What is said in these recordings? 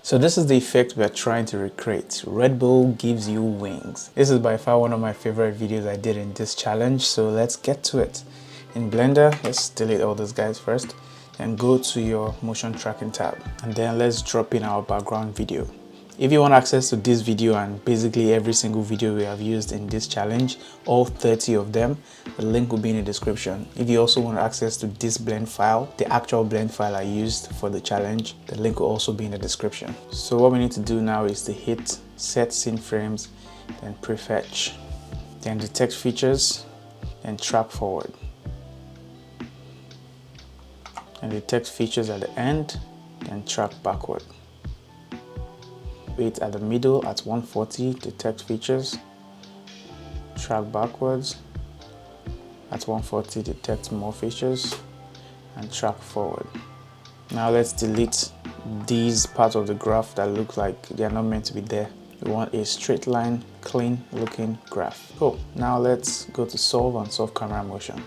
So this is the effect we are trying to recreate. Red Bull gives you wings. This is by far one of my favorite videos I did in this challenge, so let's get to it. In Blender, let's delete all those guys first and go to your motion tracking tab, and then let's drop in our background video. If you want access to this video and basically every single video we have used in this challenge, all 30 of them, the link will be in the description. If you also want access to this blend file, the actual blend file I used for the challenge, the link will also be in the description. So what we need to do now is to hit set scene frames, then prefetch, then the text features, and track forward. And the text features at the end, then track backward. Wait at the middle at 140, the text features, track backwards, at 140 the text more features, and track forward. Now let's delete these parts of the graph that look like they are not meant to be there. We want a straight line, clean looking graph. Cool. Now let's go to solve and solve camera motion.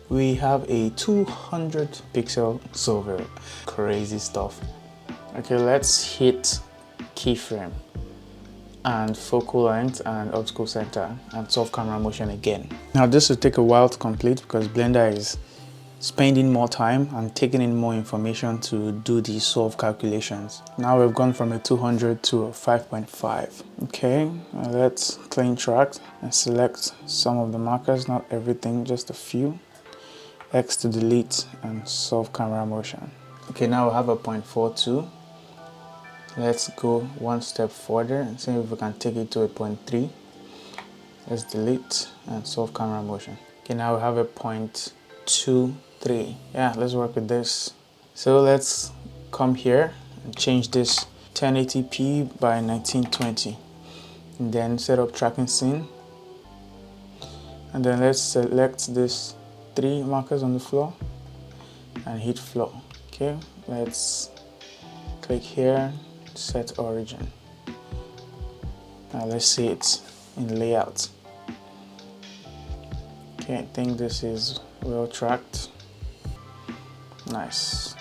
We have a 200 pixel solver. Crazy stuff. Okay, let's hit keyframe and focal length and optical center and solve camera motion again. Now this will take a while to complete because Blender is spending more time and taking in more information to do the solve calculations. Now we've gone from a 200 to a 5.5. Okay, now let's clean track and select some of the markers, not everything, just a few. X to delete and solve camera motion. Okay, now we have a 0.42. Let's go one step further and see if we can take it to a 0.3. Let's delete and solve camera motion. Okay, now we have a 0.23. Yeah, let's work with this. So let's come here and change this 1080p by 1920. And then set up tracking scene. And then let's select this 3 markers on the floor and hit flow. Okay, let's click here. Set origin. Now let's see it in layout. Okay, I think this is well tracked. Nice.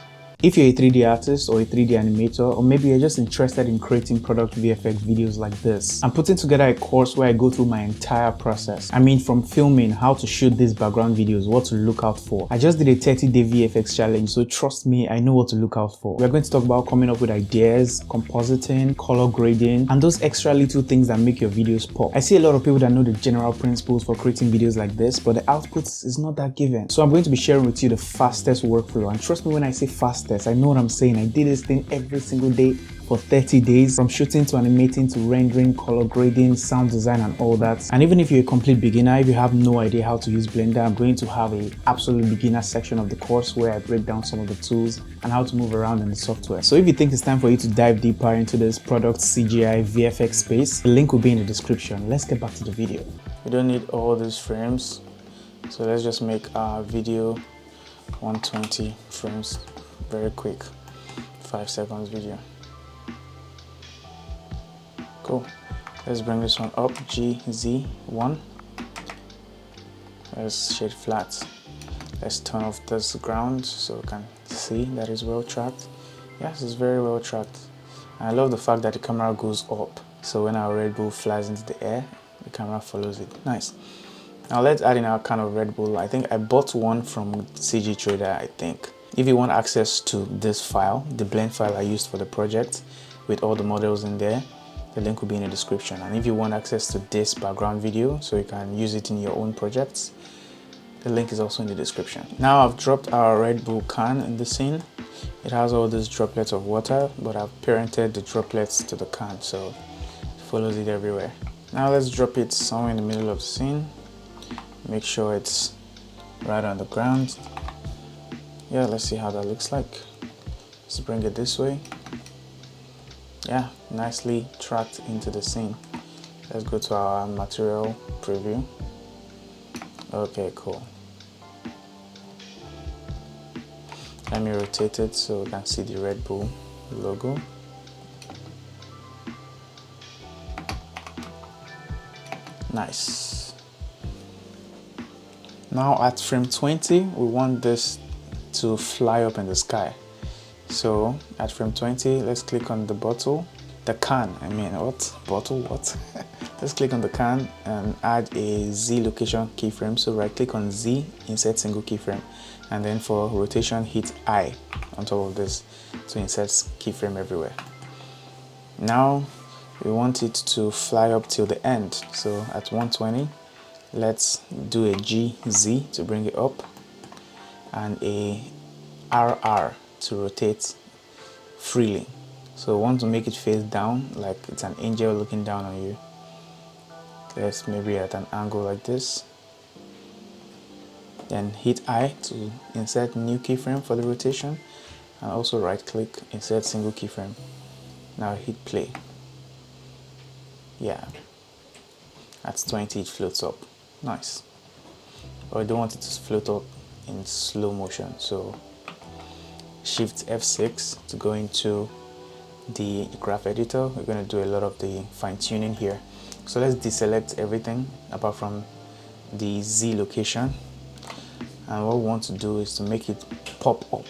If you're a 3D artist or a 3D animator, or maybe you're just interested in creating product VFX videos like this, I'm putting together a course where I go through my entire process. I mean, from filming, how to shoot these background videos, what to look out for. I just did a 30-day VFX challenge, so trust me, I know what to look out for. We're going to talk about coming up with ideas, compositing, color grading, and those extra little things that make your videos pop. I see a lot of people that know the general principles for creating videos like this, but the output is not that given. So I'm going to be sharing with you the fastest workflow, and trust me when I say fastest, I know what I'm saying. I did this thing every single day for 30 days, from shooting to animating to rendering, color grading, sound design, and all that. And even if you're a complete beginner, if you have no idea how to use Blender, I'm going to have a absolute beginner section of the course where I break down some of the tools and how to move around in the software. So if you think it's time for you to dive deeper into this product CGI VFX space, the link will be in the description. Let's get back to the video. We don't need all these frames, so let's just make our video 120 frames. Very quick, 5 seconds video. Cool. Let's bring this one up, GZ1. Let's shade flat. Let's turn off this ground so we can see that it's well tracked. Yes, it's very well tracked. And I love the fact that the camera goes up, so when our Red Bull flies into the air, the camera follows it. Nice. Now let's add in our can of Red Bull. I think I bought one from CG Trader, I think. If you want access to this file, the blend file I used for the project with all the models in there, the link will be in the description. And if you want access to this background video so you can use it in your own projects, the link is also in the description. Now I've dropped our Red Bull can in the scene. It has all these droplets of water, but I've parented the droplets to the can, so it follows it everywhere. Now let's drop it somewhere in the middle of the scene. Make sure it's right on the ground. Yeah, let's see how that looks like. Let's bring it this way. Yeah, nicely tracked into the scene. Let's go to our material preview. Okay, cool. Let me rotate it so we can see the Red Bull logo. Nice. Now at frame 20, we want this to fly up in the sky. So at frame 20, let's click on the bottle, the can, I mean, what? Bottle, what? Let's click on the can and add a Z location keyframe. So right click on Z, insert single keyframe. And then for rotation, hit I on top of this to insert keyframe everywhere. Now we want it to fly up till the end. So at 120, let's do a GZ to bring it up and a RR to rotate freely. So we want to make it face down like it's an angel looking down on you. Let's maybe at an angle like this. Then hit I to insert new keyframe for the rotation, and also right click, insert single keyframe. Now hit play. Yeah, at 20 it floats up. Nice. But I don't want it to float up in slow motion, so shift F6 to go into the graph editor. We're going to do a lot of the fine tuning here. So let's deselect everything apart from the Z location, and what we want to do is to make it pop up.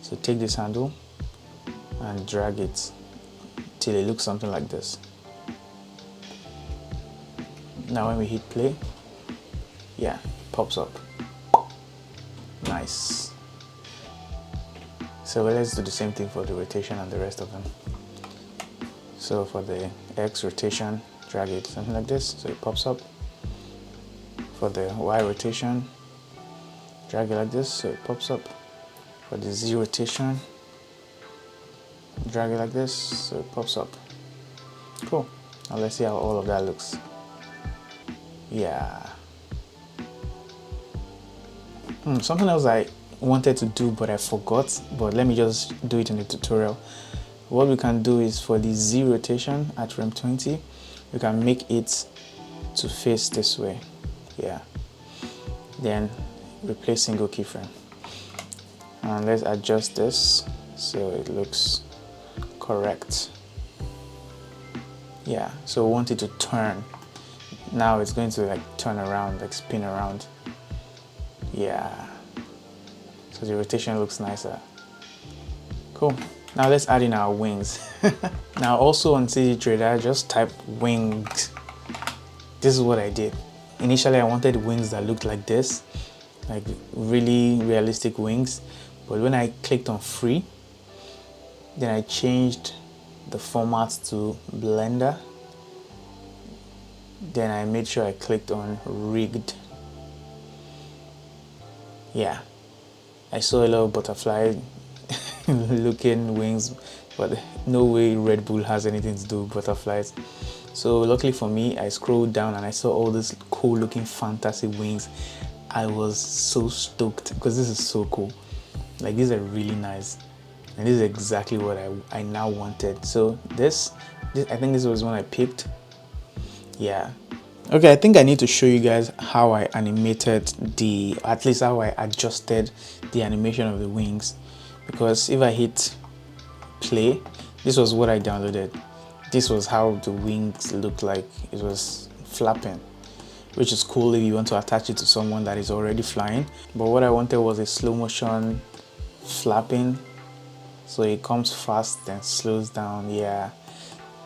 So take this handle and drag it till it looks something like this. Now when we hit play, yeah, pops up. Nice. So let's do the same thing for the rotation and the rest of them. So for the X rotation, drag it something like this so it pops up. For the Y rotation, drag it like this so it pops up. For the Z rotation, drag it like this so it pops up. Cool. Now let's see how all of that looks. Yeah. Something else I wanted to do but I forgot, but let me just do it in the tutorial. What we can do is for the Z rotation at frame 20, we can make it to face this way. Yeah. Then replace single keyframe. And let's adjust this so it looks correct. Yeah, so we want it to turn. Now it's going to like turn around, like spin around. Yeah. So the rotation looks nicer. Cool. Now let's add in our wings. Now also on CG Trader, just type wings. This is what I did. Initially I wanted wings that looked like this, like really realistic wings. But when I clicked on free, then I changed the format to Blender. Then I made sure I clicked on rigged. Yeah, I saw a lot of butterfly looking wings, but no way Red Bull has anything to do with butterflies. So luckily for me, I scrolled down and I saw all these cool looking fantasy wings. I was so stoked because this is so cool. Like, these are really nice, and this is exactly what I now wanted. So this I think this was one I picked. Yeah. Okay, I think I need to show you guys how I animated at least how I adjusted the animation of the wings, because if I hit play, this was what I downloaded. This was how the wings looked like. It was flapping, which is cool if you want to attach it to someone that is already flying. But what I wanted was a slow motion flapping, so it comes fast then slows down. Yeah,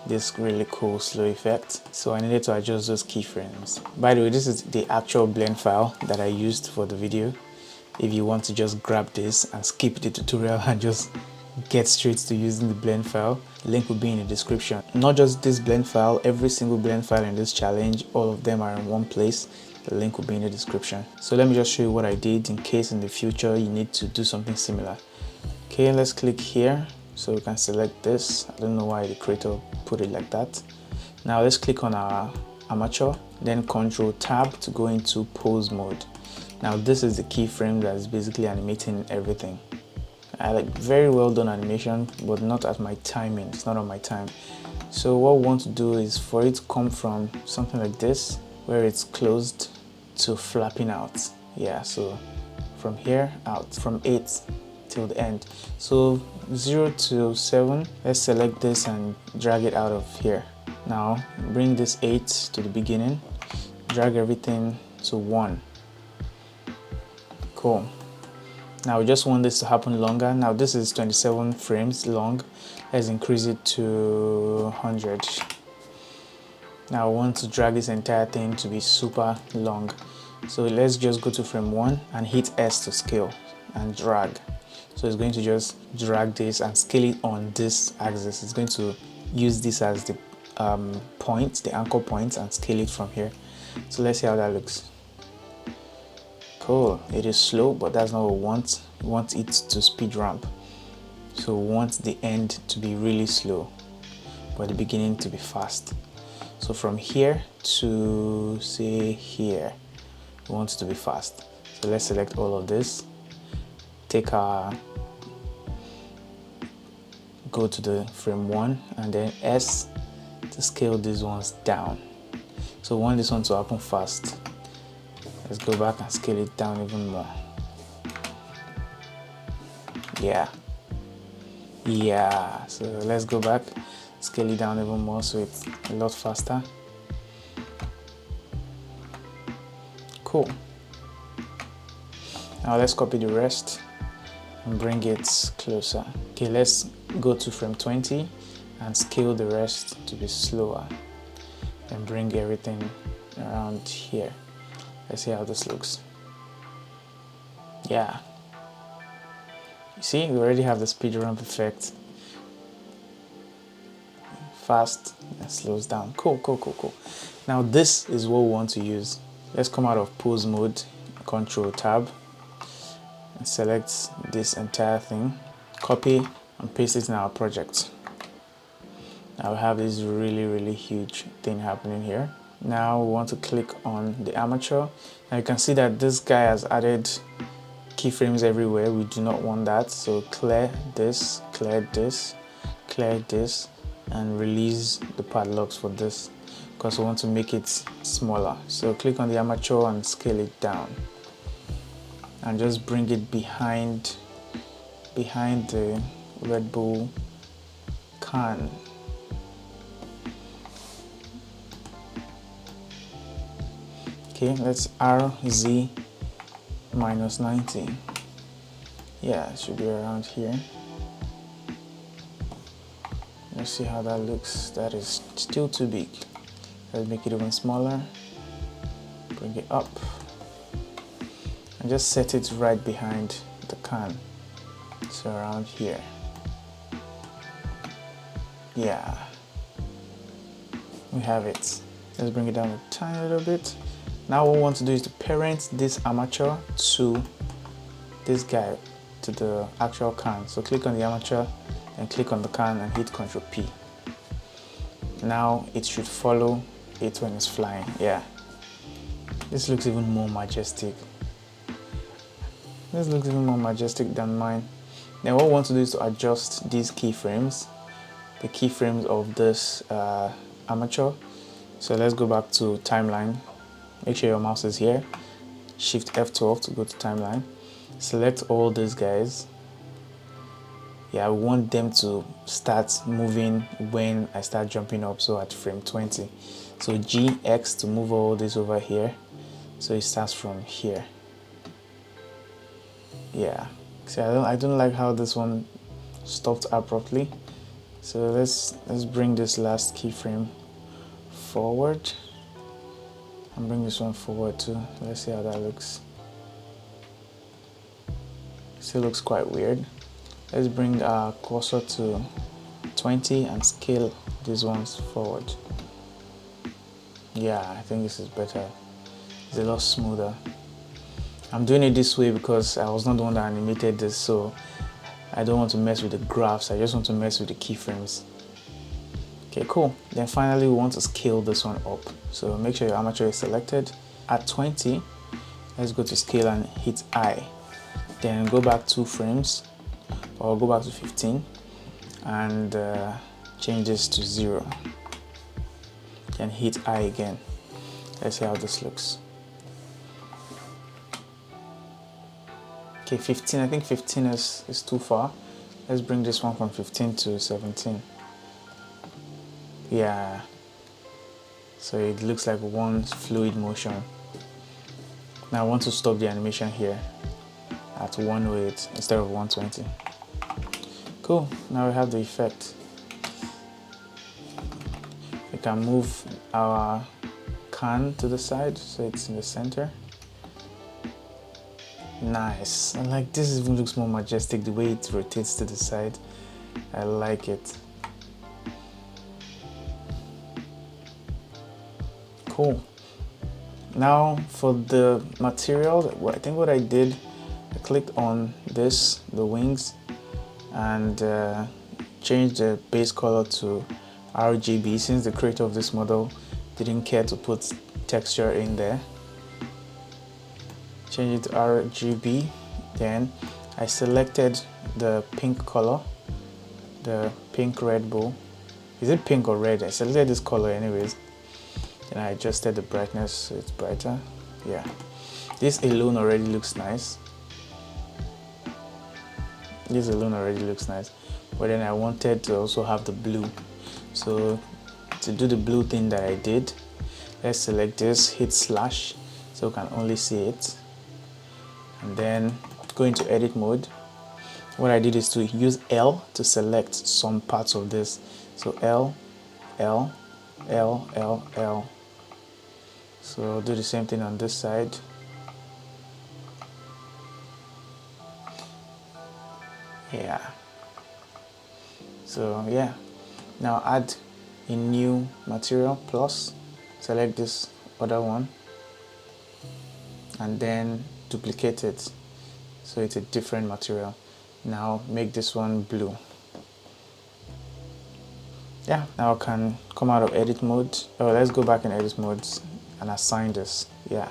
this really cool slow effect. So I needed to adjust those keyframes. By the way, this is the actual blend file that I used for the video. If you want to just grab this and skip the tutorial and just get straight to using the blend file, the link will be in the description. Not just this blend file, every single blend file in this challenge, all of them are in one place. The link will be in the description. So let me just show you what I did in case in the future you need to do something similar. Okay, let's click here so we can select this. I don't know why the creator put it like that. Now let's click on our armature, then Control Tab to go into pose mode. Now this is the keyframe that is basically animating everything. I like very well done animation, but not at my timing. It's not on my time. So what we want to do is for it to come from something like this, where it's closed, to flapping out. Yeah, so from here out, from 8 till the end. So 0 to 7, let's select this and drag it out of here. Now bring this 8 to the beginning, drag everything to 1. Cool. Now we just want this to happen longer. Now this is 27 frames long. Let's increase it to 100. Now I want to drag this entire thing to be super long. So let's just go to frame 1 and hit S to scale and drag. So it's going to just drag this and scale it on this axis. It's going to use this as the point, the anchor point, and scale it from here. So let's see how that looks. Cool. It is slow, but that's not what we want. We want it to speed ramp. So we want the end to be really slow, but the beginning to be fast. So from here to say here, we want it to be fast. So let's select all of this. Take our, go to the frame 1 and then S to scale these ones down. So we want this one to happen fast. Let's go back and scale it down even more. Yeah. So let's go back, scale it down even more so it's a lot faster. Cool. Now let's copy the rest and bring it closer. Okay, let's go to frame 20 and scale the rest to be slower and bring everything around here. Let's see how this looks. Yeah. You see, we already have the speed ramp effect. Fast and slows down. Cool. Now this is what we want to use. Let's come out of pose mode, Control Tab, and select this entire thing. Copy and paste it in our project. Now we have this really huge thing happening here. Now we want to click on the armature. Now you can see that this guy has added keyframes everywhere. We do not want that. So clear this, and release the padlocks for this because we want to make it smaller. So click on the armature and scale it down. And just bring it behind the Red Bull can. Okay, let's RZ -90. Yeah, it should be around here. Let's see how that looks. That is still too big. Let's make it even smaller. Bring it up. And just set it right behind the can. So around here. Yeah. We have it. Let's bring it down a tiny little bit. Now what we want to do is to parent this armature to this guy, to the actual can. So click on the armature and click on the can and hit Ctrl P. Now it should follow it when it's flying. Yeah. This looks even more majestic. This looks even more majestic than mine. Then what we want to do is to adjust these keyframes, the keyframes of this armature. So let's go back to timeline. Make sure your mouse is here. Shift F12 to go to timeline. Select all these guys. Yeah, I want them to start moving when I start jumping up, so at frame 20. So GX to move all this over here. So it starts from here. Yeah. See, I don't like how this one stopped abruptly. So let's bring this last keyframe forward. And bring this one forward too. Let's see how that looks. Still looks quite weird. Let's bring our cursor to 20 and scale these ones forward. Yeah, I think this is better. It's a lot smoother. I'm doing it this way because I was not the one that animated this, so I don't want to mess with the graphs. I just want to mess with the keyframes. Okay, cool. Then finally we want to scale this one up. So make sure your armature is selected. At 20, let's go to scale and hit I. Then go back 2 frames, or go back to 15 and change this to 0. Then hit I again. Let's see how this looks. Okay, 15, I think 15 is too far. Let's bring this one from 15 to 17. Yeah, so it looks like one fluid motion. Now I want to stop the animation here at 108 instead of 120. Cool, now we have the effect. We can move our can to the side so it's in the center. Nice. And like, this even looks more majestic the way it rotates to the side. I like it. Cool. Now for the material, I think what I did, I clicked on this, the wings, and changed the base color to RGB since the creator of this model didn't care to put texture in there. Change it to RGB. Then I selected the pink color, the pink Red Bull. Is it pink or red? I selected this color anyways. Then I adjusted the brightness so it's brighter. Yeah, this alone already looks nice. This alone already looks nice. But then I wanted to also have the blue. So to do the blue thing that I did, let's select this, hit slash so we can only see it. And then go into edit mode. What I did is to use L to select some parts of this. So L, L, L, L, L. So do the same thing on this side. Yeah. So yeah. Now add a new material plus, select this other one, and then duplicate it so it's a different material. Now make this one blue. Yeah, now I can come out of edit mode. Oh, let's go back in edit mode and assign this. Yeah.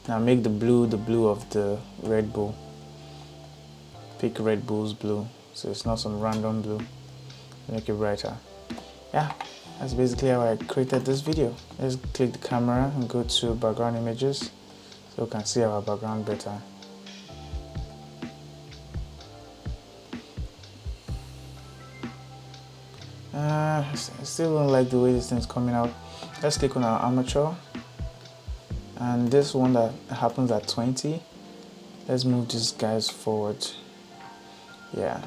Now make the blue of the Red Bull. Pick Red Bull's blue, so it's not some random blue. Make it brighter. Yeah, that's basically how I created this video. Let's click the camera and go to background images so we can see our background better. I still don't like the way this thing's coming out. Let's click on our armature, and this one that happens at 20, let's move these guys forward. Yeah,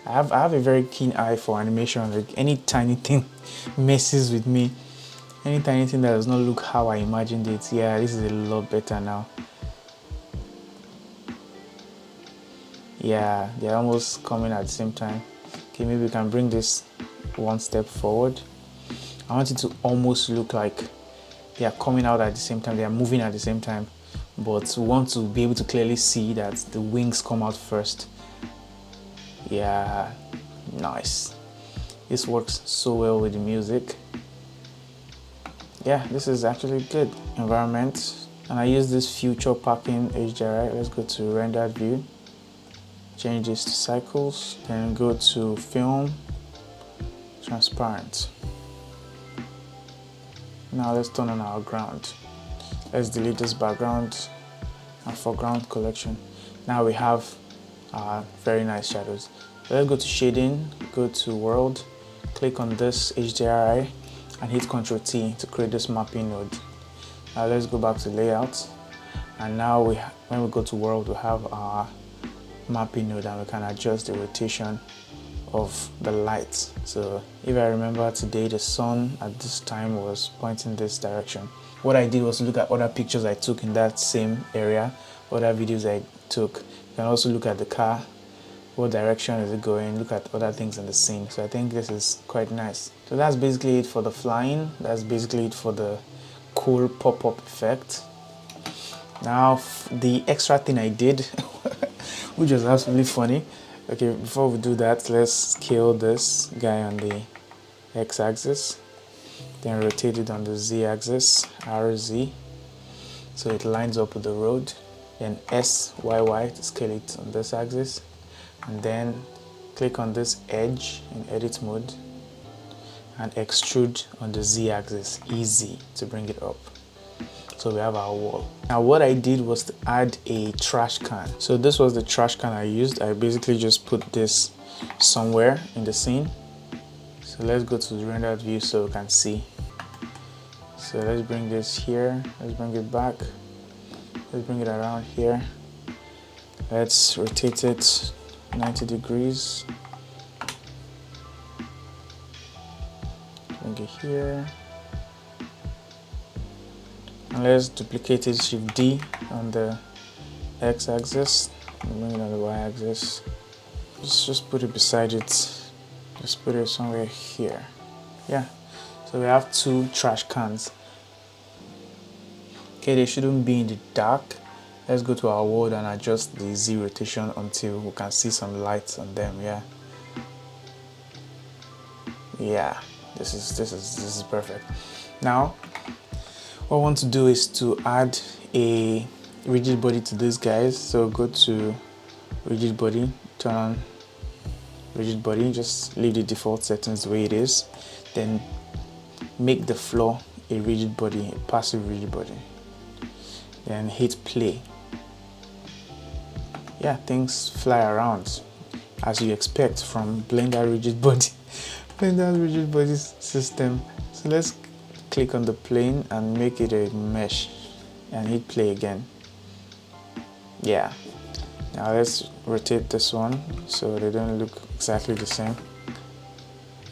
I have a very keen eye for animation. Like, any tiny thing messes with me. Any tiny thing that does not look how I imagined it. Yeah, this is a lot better now. Yeah, they're almost coming at the same time. Okay, maybe we can bring this one step forward. I want it to almost look like they are coming out at the same time, they are moving at the same time, but we want to be able to clearly see that the wings come out first. Yeah, nice. This works so well with the music. Yeah, this is actually good. Environment, and I use this future packing HDRI. Let's go to rendered view, change this to cycles, then go to film, transparent. Now let's turn on our ground. Let's delete this background and foreground collection. Now we have very nice shadows. Let's go to shading, go to world, click on this HDRI and hit Ctrl T to create this mapping node. Now let's go back to layout, and now when we go to world, we have our mapping node and we can adjust the rotation of the light. So if I remember today, the sun at this time was pointing this direction. What I did was look at other pictures I took in that same area, other videos I took. You can also look at the car, what direction is it going, look at other things in the scene. So I think this is quite nice. So that's basically it for the flying. That's basically it for the cool pop-up effect. Now the extra thing I did which was absolutely funny. Okay, before we do that, let's scale this guy on the x-axis, then rotate it on the z-axis, RZ, so it lines up with the road, then SYY to scale it on this axis, and then click on this edge in edit mode and extrude on the z-axis, easy to bring it up. So we have our wall. Now what I did was to add a trash can. So this was the trash can I used. I basically just put this somewhere in the scene. So let's go to the rendered view so we can see. So let's bring this here, let's bring it back, Let's bring it around here. Let's rotate it 90 degrees. Bring it here. And let's duplicate it, Shift D on the x-axis, and bring it on the y-axis. Just put it beside it. Just put it somewhere here. Yeah. So we have 2 trash cans. Okay, they shouldn't be in the dark. Let's go to our world and adjust the Z rotation until we can see some lights on them. Yeah, this is perfect. Now what I want to do is to add a rigid body to these guys. So go to rigid body, turn on rigid body, just leave the default settings the way it is, then make the floor a rigid body, a passive rigid body, then hit play. Yeah, things fly around as you expect from Blender rigid body Blender rigid body system. So let's click on the plane and make it a mesh and hit play again. Yeah, now let's rotate this one so they don't look exactly the same.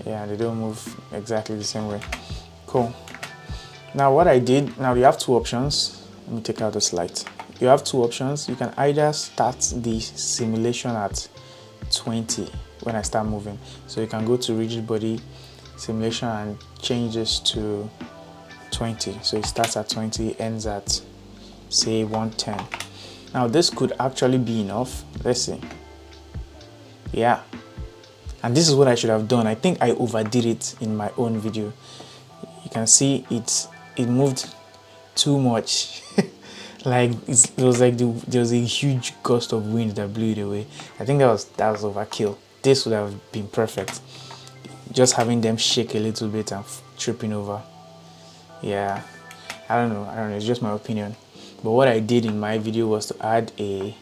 Yeah, they don't move exactly the same way. Cool. Now what I did, now you have 2 options. Let me take out this light. You have 2 options. You can either start the simulation at 20 when I start moving. So you can go to rigid body simulation and change this to 20. So it starts at 20, ends at say 110. Now this could actually be enough. Let's see. Yeah. And this is what I should have done. I think I overdid it in my own video. You can see it moved too much. Like it was like there was a huge gust of wind that blew it away. I think that was overkill. This would have been perfect. Just having them shake a little bit and tripping over. Yeah, I don't know. It's just my opinion. But what I did in my video was to add a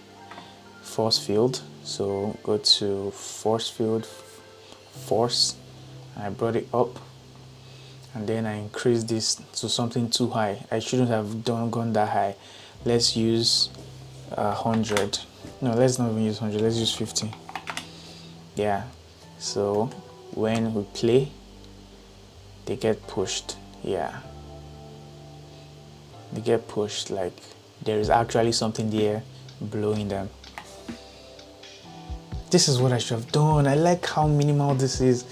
force field. So go to force field, force, and I brought it up. And then I increased this to something too high. I shouldn't have gone that high. Let's use 100. No, let's not even use 100. Let's use 50. Yeah. So when we play, they get pushed. Yeah. They get pushed like there is actually something there blowing them. This is what I should have done. I like how minimal this is.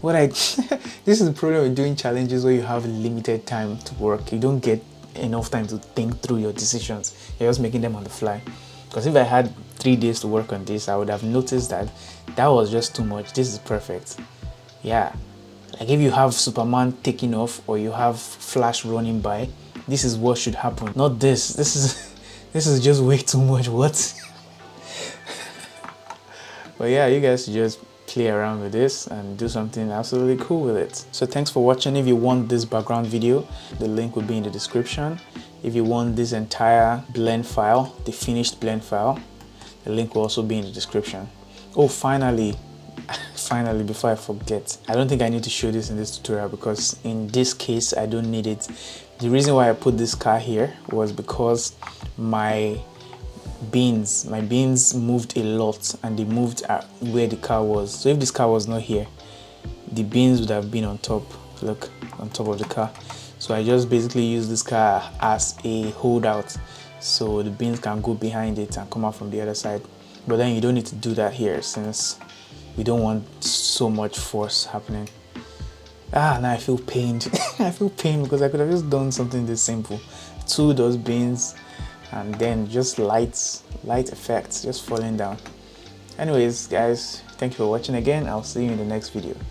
This is the problem with doing challenges where you have limited time to work. You don't get enough time to think through your decisions. You're just making them on the fly. Because if I had 3 days to work on this, I would have noticed that was just too much. This is perfect. Yeah. Like if you have Superman taking off or you have Flash running by, this is what should happen. Not this. This is just way too much. What? But yeah, you guys should just play around with this and do something absolutely cool with it. So thanks for watching. If you want this background video, the link will be in the description. If you want this entire blend file, the finished blend file, the link will also be in the description. Oh, finally, before I forget, I don't think I need to show this in this tutorial because in this case, I don't need it. The reason why I put this car here was because my beans moved a lot and they moved where the car was. So if this car was not here, the beans would have been on top. Look, on top of the car. So I just basically use this car as a holdout so the beans can go behind it and come out from the other side. But then you don't need to do that here since we don't want so much force happening. Now I feel pained. I feel pained because I could have just done something this simple. 2 those beans and then just light effects just falling down. Anyways guys, thank you for watching again. I'll see you in the next video.